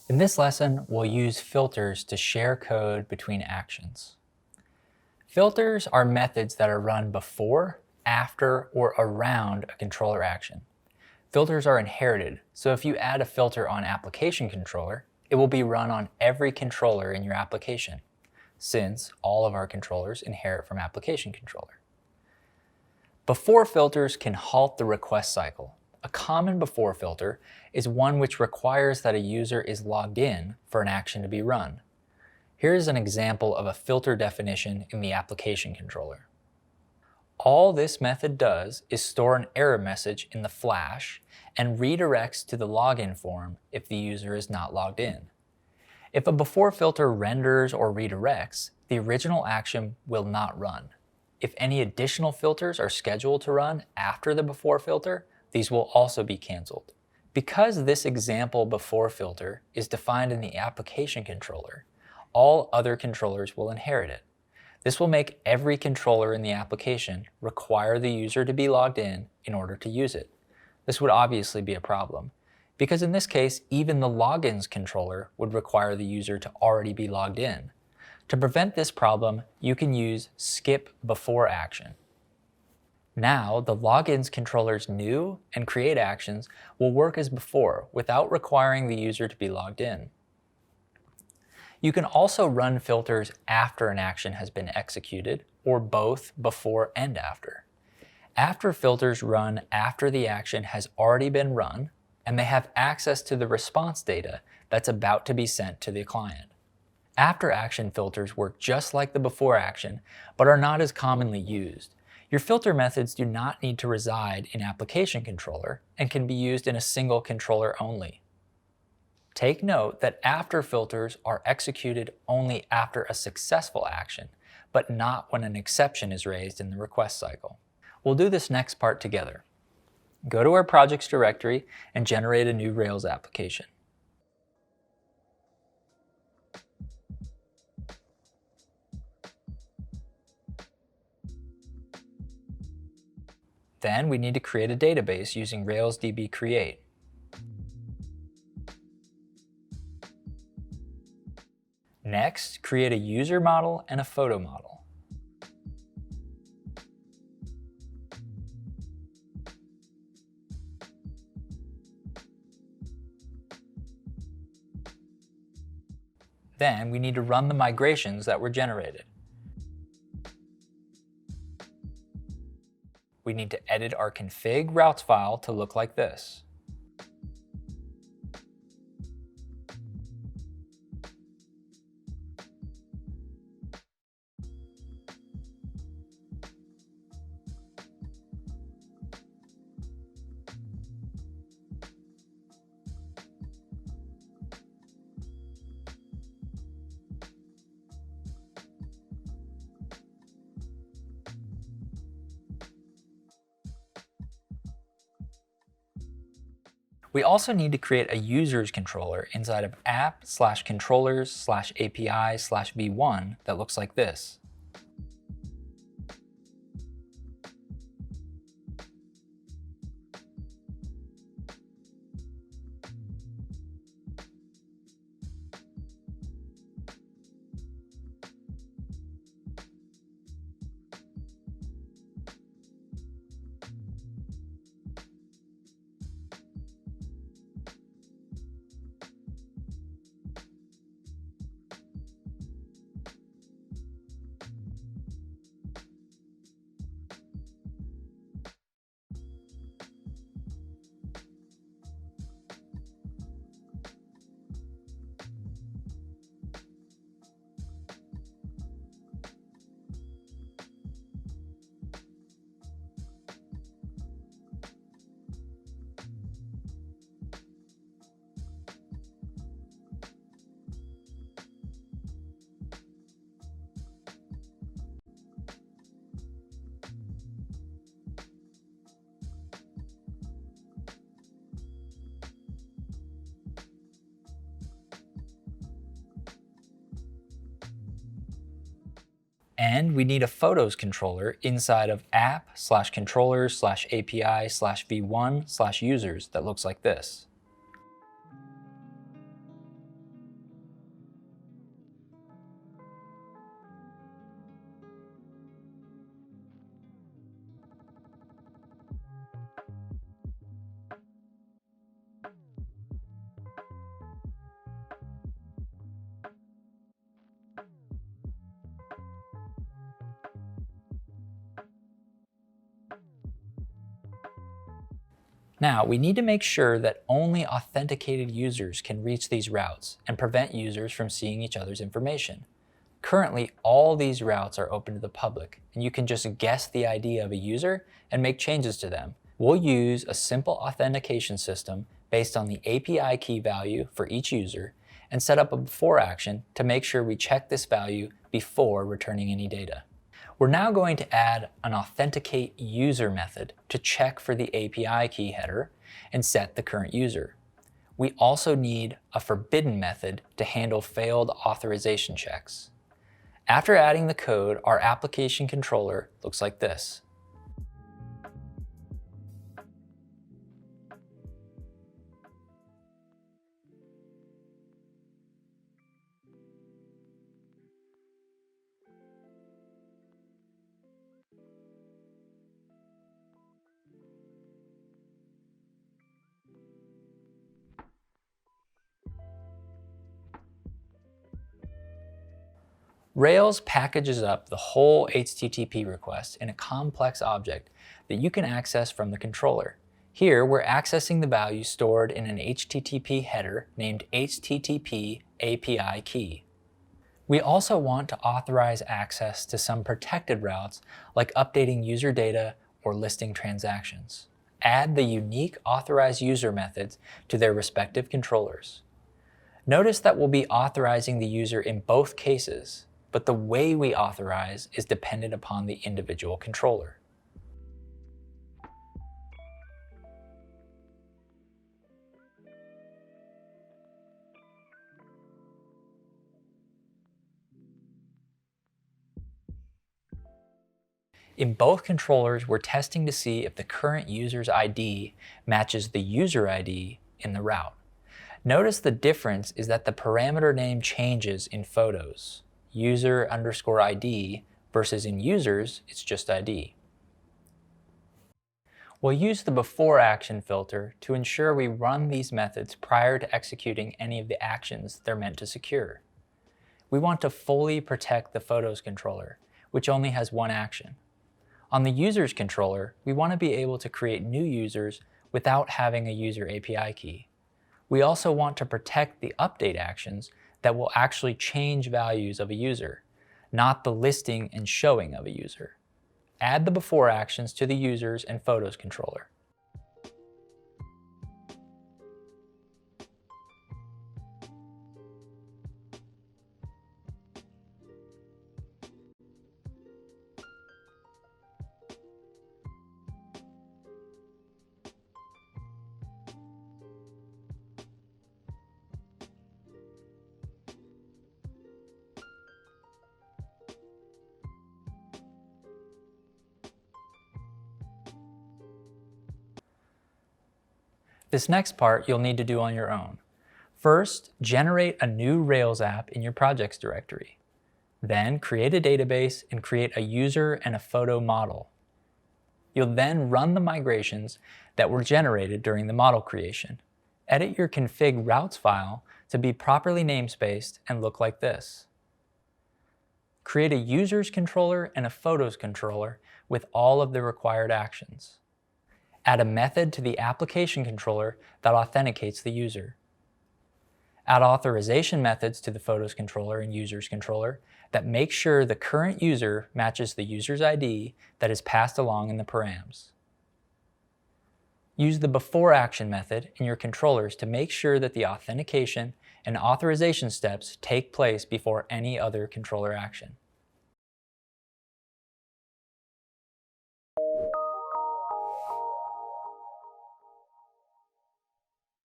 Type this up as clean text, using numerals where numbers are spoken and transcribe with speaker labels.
Speaker 1: In this lesson, we'll use filters to share code between actions. Filters are methods that are run before, after, or around a controller action. Filters are inherited, so if you add a filter on application controller, it will be run on every controller in your application, since all of our controllers inherit from application controller. Before filters can halt the request cycle. A common before filter is one which requires that a user is logged in for an action to be run. Here is an example of a filter definition in the application controller. All this method does is store an error message in the flash and redirects to the login form if the user is not logged in. If a before filter renders or redirects, the original action will not run. If any additional filters are scheduled to run after the before filter, these will also be canceled. Because this example before filter is defined in the application controller, all other controllers will inherit it. This will make every controller in the application require the user to be logged in order to use it. This would obviously be a problem, because in this case, even the logins controller would require the user to already be logged in. To prevent this problem, you can use skip before action. Now, the logins controller's new and create actions will work as before without requiring the user to be logged in. You can also run filters after an action has been executed, or both before and after. After filters run after the action has already been run, and they have access to the response data that's about to be sent to the client. After action filters work just like the before action, but are not as commonly used. Your filter methods do not need to reside in application controller and can be used in a single controller only. Take note that after filters are executed only after a successful action, but not when an exception is raised in the request cycle. We'll do this next part together. Go to our projects directory and generate a new Rails application. Then we need to create a database using Rails DB create. Next, create a user model and a photo model. Then we need to run the migrations that were generated. We need to edit our config routes file to look like this. We also need to create a users controller inside of app/controllers/API/v1 that looks like this. And we need a photos controller inside of app/controllers/API/v1/users that looks like this. Now, we need to make sure that only authenticated users can reach these routes and prevent users from seeing each other's information. Currently, all these routes are open to the public, and you can just guess the ID of a user and make changes to them. We'll use a simple authentication system based on the API key value for each user and set up a before action to make sure we check this value before returning any data. We're now going to add an authenticate user method to check for the API key header and set the current user. We also need a forbidden method to handle failed authorization checks. After adding the code, our application controller looks like this. Rails packages up the whole HTTP request in a complex object that you can access from the controller. Here, we're accessing the value stored in an HTTP header named HTTP API key. We also want to authorize access to some protected routes like updating user data or listing transactions. Add the unique authorized user methods to their respective controllers. Notice that we'll be authorizing the user in both cases, but the way we authorize is dependent upon the individual controller. In both controllers, we're testing to see if the current user's ID matches the user ID in the route. Notice the difference is that the parameter name changes in photos. User_ID versus in users, it's just ID. We'll use the before action filter to ensure we run these methods prior to executing any of the actions they're meant to secure. We want to fully protect the photos controller, which only has one action. On the users controller, we want to be able to create new users without having a user API key. We also want to protect the update actions that will actually change values of a user, not the listing and showing of a user. Add the before actions to the users and photos controller. This next part you'll need to do on your own. First, generate a new Rails app in your projects directory. Then create a database and create a user and a photo model. You'll then run the migrations that were generated during the model creation. Edit your config routes file to be properly namespaced and look like this. Create a users controller and a photos controller with all of the required actions. Add a method to the application controller that authenticates the user. Add authorization methods to the photos controller and users controller that make sure the current user matches the user's ID that is passed along in the params. Use the before action method in your controllers to make sure that the authentication and authorization steps take place before any other controller action.